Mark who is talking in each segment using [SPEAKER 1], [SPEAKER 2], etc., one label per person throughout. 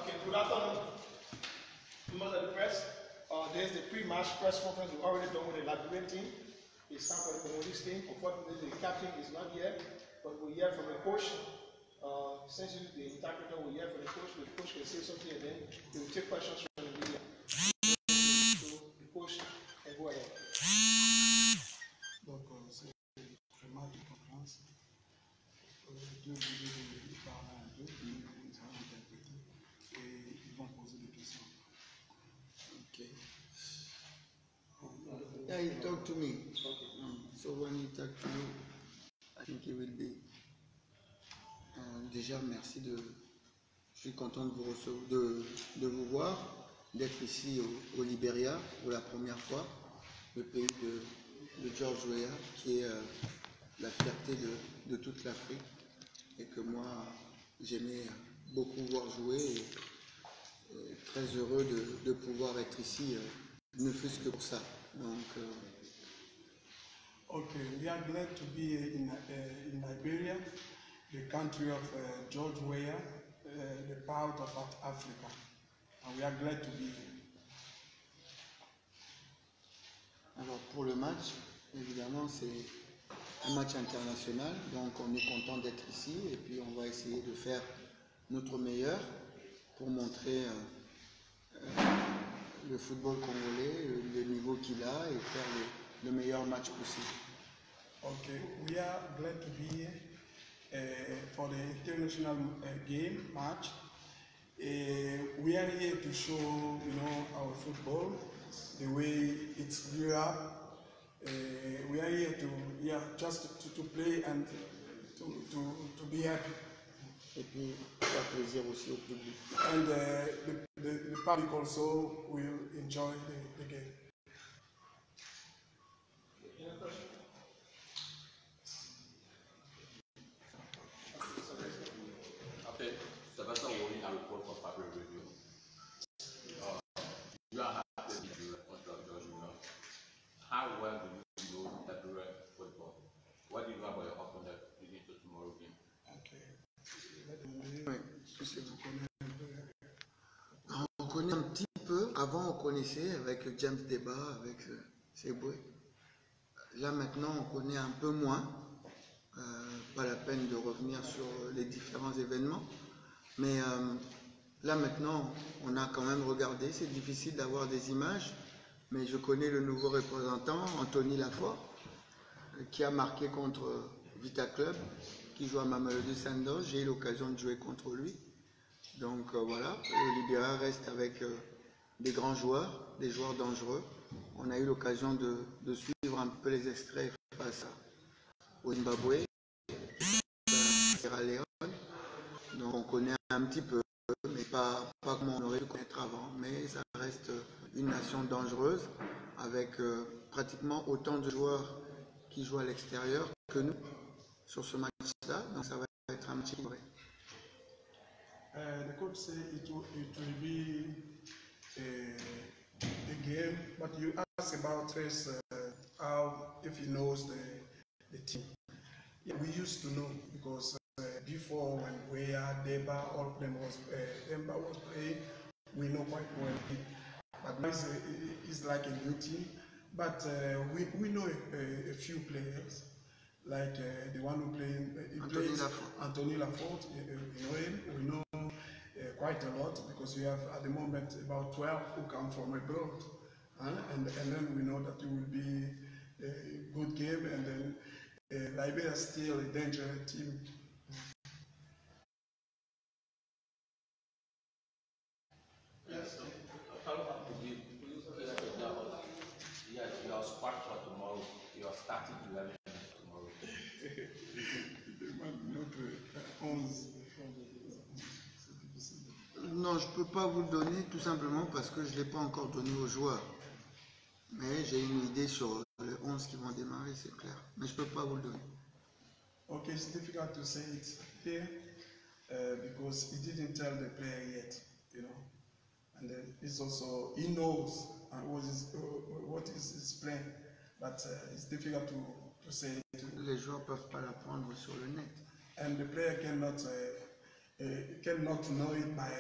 [SPEAKER 1] Okay, good afternoon, members of the press. There's the pre-match press conference we've already done with the Liberian team. It's time for the Congolese team. Unfortunately, the captain is not here, but we'll hear from the coach. Essentially, the interpreter will hear from the coach. The coach can say something and then he will take questions from the media. So the coach can go ahead.
[SPEAKER 2] Donc, c'est très mal de conférence. Deux vidéos parlent un peu, puis ils vont interpréter et ils vont poser des questions.
[SPEAKER 3] Okay. Yeah, he talked to me. So when he talked to you, I think he will be. Déjà, merci de. Je suis content de vous de vous voir, d'être ici au Libéria pour la première fois, le pays de George Weah, qui est la fierté de toute l'Afrique et que moi j'aimais beaucoup voir jouer et très heureux de pouvoir être ici, ne fût-ce que pour ça. Donc,
[SPEAKER 2] Okay, we are glad to be in Liberia, the country of George Weah, the part of Africa, and we are glad to be here.
[SPEAKER 3] alors pour le match, évidemment c'est un match international, donc on est content d'être ici et puis on va essayer de faire notre meilleur pour montrer le football congolais, le niveau qu'il a et faire le meilleur match possible.
[SPEAKER 2] Okay, we are glad to be here for the international game match. We are here to show, our football, the way it's grew up. We are here just to play and to be happy.
[SPEAKER 3] Et puis faire plaisir aussi au public.
[SPEAKER 2] And the public also will enjoy the game.
[SPEAKER 4] Okay, Sebastian Woli, I report for Fabio Radio. You are happy with the George Weah. How well do you know Liberian football? What do you know about your opponent leading to tomorrow's game?
[SPEAKER 2] Okay.
[SPEAKER 3] On connaît un petit peu, avant on connaissait avec James Deba, avec Seboué. Là maintenant on connaît un peu moins, pas la peine de revenir sur les différents événements, mais là maintenant on a quand même regardé, c'est difficile d'avoir des images, mais je connais le nouveau représentant, Anthony Lafort, qui a marqué contre Vita Club, qui joue à Mamelodi Sundowns, j'ai eu l'occasion de jouer contre lui. Donc voilà, le Libéria reste avec des grands joueurs, des joueurs dangereux. On a eu l'occasion de suivre un peu les extraits face au Zimbabwe, Sierra Leone. Donc on connaît un petit peu, mais pas comme on aurait pu connaître avant. Mais ça reste une nation dangereuse, avec pratiquement autant de joueurs qui jouent à l'extérieur que nous sur ce match-là. Donc ça va être un petit peu vrai.
[SPEAKER 2] The coach said it will be a game, but you ask about first how if he knows the team. Yeah, we used to know because before when Weah, Deba, all of them Demba was playing, we know quite well. But now it's like a new team. But we know a few players. Like the one who plays Anthony Lafort, we know him. We know quite a lot because we have at the moment about 12 who come from abroad, and then we know that it will be a good game, and then Liberia is still a dangerous team.
[SPEAKER 4] Yes, your squad for tomorrow, your starting 11 tomorrow.
[SPEAKER 3] Non, je ne peux pas vous le donner tout simplement parce que je ne l'ai pas encore donné aux joueurs. Mais j'ai une idée sur les 11 qui vont démarrer, c'est clair. Mais je ne peux pas vous le donner.
[SPEAKER 2] Okay, it's difficult to say it here because he didn't tell the player yet, And then it's also, he knows what is his plan, but it's difficult to say it.
[SPEAKER 3] Les joueurs ne peuvent pas l'apprendre sur le net.
[SPEAKER 2] And the player cannot know it by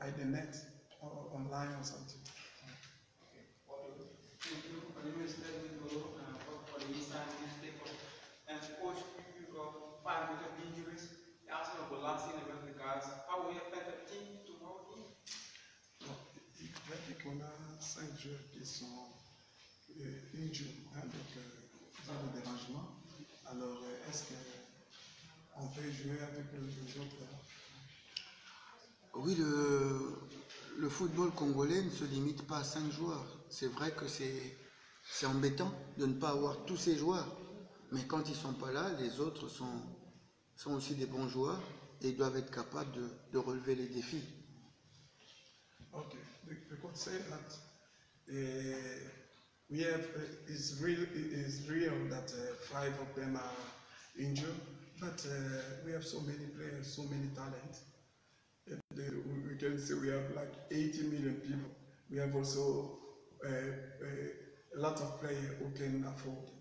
[SPEAKER 2] by the net or online or something.
[SPEAKER 5] My name is Edwin Golo, and I work for the Eastside newspaper. And coach, you got 5 major injuries. You asked me about last season with regards. How will you affect the team tomorrow game?
[SPEAKER 2] Il va dire qu'on a 5 joueurs qui sont injures, hein, donc ils ont des dérangements. Alors, est-ce qu'on peut jouer avec les autres?
[SPEAKER 3] Oui, le football congolais ne se limite pas à 5 joueurs. C'est vrai que c'est embêtant de ne pas avoir tous ces joueurs. Mais quand ils ne sont pas là, les autres sont aussi des bons joueurs et ils doivent être capables de relever les défis.
[SPEAKER 2] Okay, the coach said that we have it's real that 5 of them are injured, but we have so many players, so many talents. We can say we have like 80 million people. We have also a lot of players who can afford.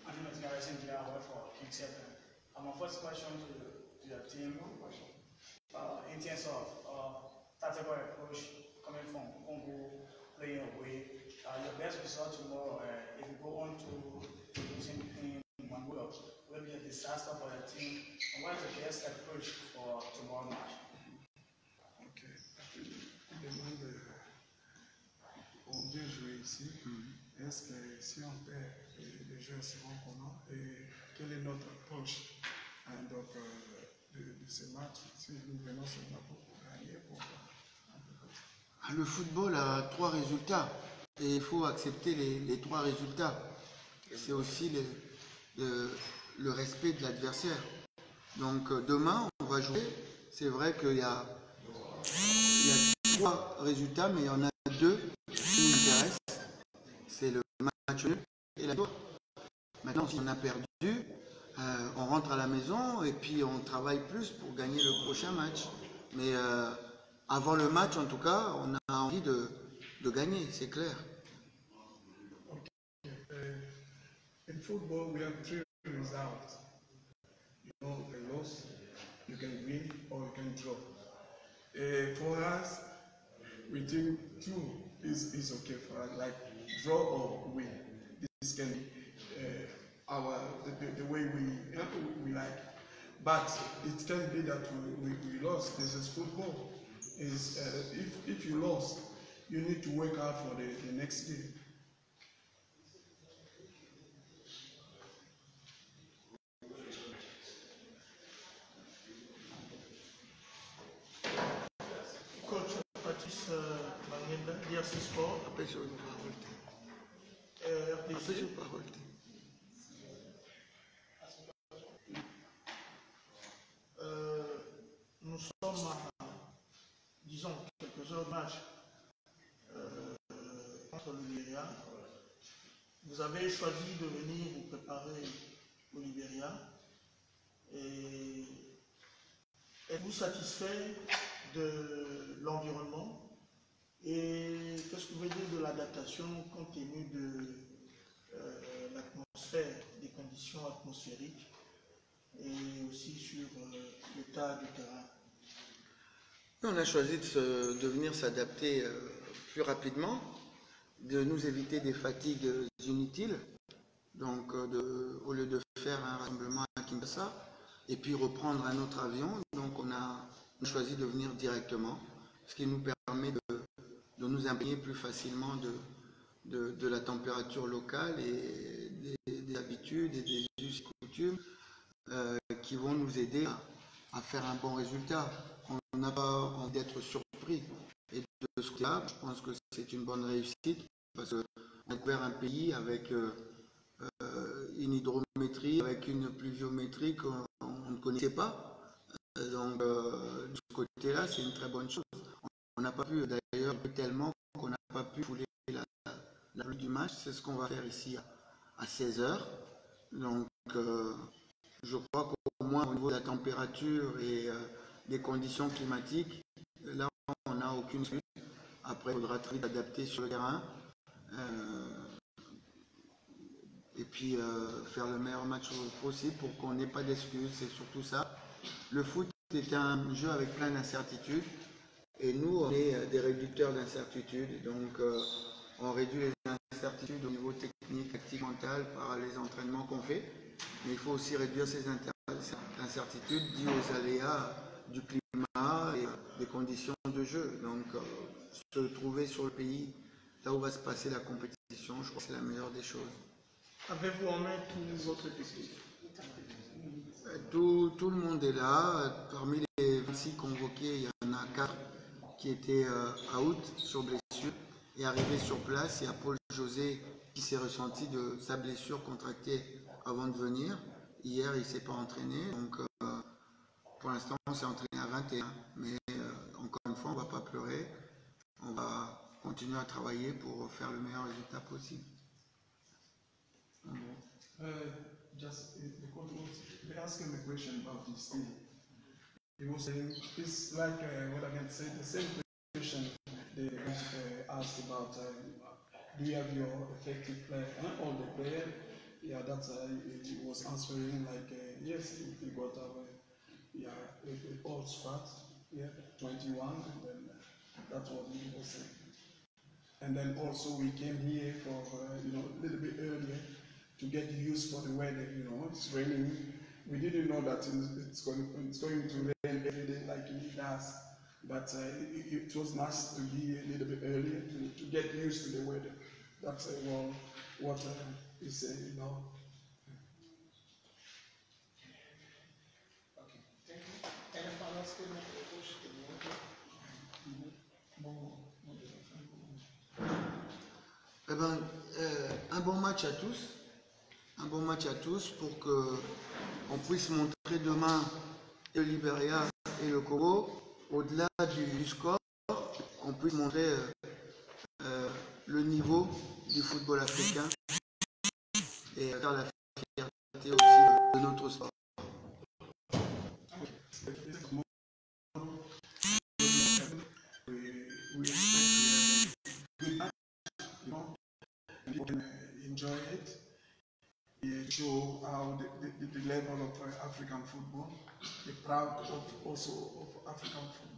[SPEAKER 6] My name is Garrison Gia. I work for Kings FM. My first question to your team, in terms of tactical approach coming from Congo, playing away, your best result tomorrow, if you go on to losing in Mongolia, will be a disaster for your team. And what is the best approach for tomorrow match?
[SPEAKER 2] Ok. Il demande on vient jouer ici. Est-ce que si on perd, les joueurs seront comment et quelle est notre approche donc, de ce match si nous venons seulement pour gagner
[SPEAKER 3] Le football a 3 résultats et il faut accepter les 3 résultats. C'est aussi le respect de l'adversaire. Donc demain, on va jouer. C'est vrai qu'il y a 3 résultats, mais il y en a 2 qui nous intéressent. C'est le match nul et la victoire. Maintenant, si on a perdu, on rentre à la maison et puis on travaille plus pour gagner le prochain match. Mais avant le match, en tout cas, on a envie de gagner, c'est clair.
[SPEAKER 2] In football, we have 3 results. You know, you can lose, you can win, or you can draw. For us, we think 2 is okay for us, like draw or win. This can be the way we like. But it can be that we lost. This is football. If you lost, you need to work hard for the next game.
[SPEAKER 7] Coach Patrice Mangenda, DRC Sport.
[SPEAKER 3] Appelle sur une parole. Appelle
[SPEAKER 7] RDC.
[SPEAKER 3] sur parole.
[SPEAKER 7] Nous sommes à, disons, quelques heures de match contre le Libéria. Vous avez choisi de venir vous préparer au Libéria. Et êtes-vous satisfait de l'environnement? Et qu'est-ce que vous voulez dire de l'adaptation compte tenu de l'atmosphère, des conditions atmosphériques et aussi sur l'état du terrain?
[SPEAKER 3] On a choisi de venir s'adapter plus rapidement, de nous éviter des fatigues inutiles, donc au lieu de faire un rassemblement à Kinshasa et puis reprendre un autre avion, donc on a choisi de venir directement, ce qui nous permet de nous imprégner plus facilement de la température locale et des habitudes et des us et coutumes qui vont nous aider à faire un bon résultat. On n'a pas envie d'être surpris. Et de ce côté-là, je pense que c'est une bonne réussite parce qu'on a découvert un pays avec une hydrométrie, avec une pluviométrie qu'on ne connaissait pas. Donc, de ce côté-là, c'est une très bonne chose. On n'a pas pu, d'ailleurs, tellement qu'on n'a pas pu fouler la pluie du match. C'est ce qu'on va faire ici à 16h. Donc, je crois qu'au moins au niveau de la température et des conditions climatiques, là, on n'a aucune excuse. Après, il faudra très vite adapter sur le terrain. et puis faire le meilleur match possible pour qu'on n'ait pas d'excuses, c'est surtout ça. Le foot est un jeu avec plein d'incertitudes et nous on est des réducteurs d'incertitudes, donc on réduit les incertitudes au niveau technique, tactique, mental par les entraînements qu'on fait, mais il faut aussi réduire ces incertitudes dues aux aléas du climat et des conditions de jeu. Donc se trouver sur le pays, là où va se passer la compétition, je crois que c'est la meilleure des choses.
[SPEAKER 7] Avez-vous en main tous votre effectif?
[SPEAKER 3] Tout le monde est là. Parmi les 26 convoqués, il y en a 4 qui étaient out sur blessure. Et arrivé sur place, il y a Paul José qui s'est ressenti de sa blessure contractée avant de venir. Hier, il ne s'est pas entraîné. Donc, pour l'instant, on s'est entraîné à 21. Mais encore une fois, on ne va pas pleurer. On va continuer à travailler pour faire le meilleur résultat possible.
[SPEAKER 2] Just the coach was they asked him a question about this team. He was saying it's like what I can say the same question they asked about do you have your effective player all the player? Yeah, that's he was answering like yes, he got our all squad, yeah, 21, and then that's what he was saying. And then also we came here for a little bit earlier to get used for the weather. It's raining. We didn't know that it's going to rain every day like it does. But it was nice to be a little bit earlier to get used to the weather. That's what he's saying now.
[SPEAKER 1] Okay, thank you. Any final statement for the coach?
[SPEAKER 3] Eh ben, un bon match à tous. Un bon match à tous pour qu'on puisse montrer demain le Libéria et le Congo, au-delà du score, qu'on puisse montrer le niveau du football africain et faire la fierté aussi de notre sport.
[SPEAKER 2] We expect to have a good match, and people can enjoy it. Show how the level of African football, the proud of also of African football.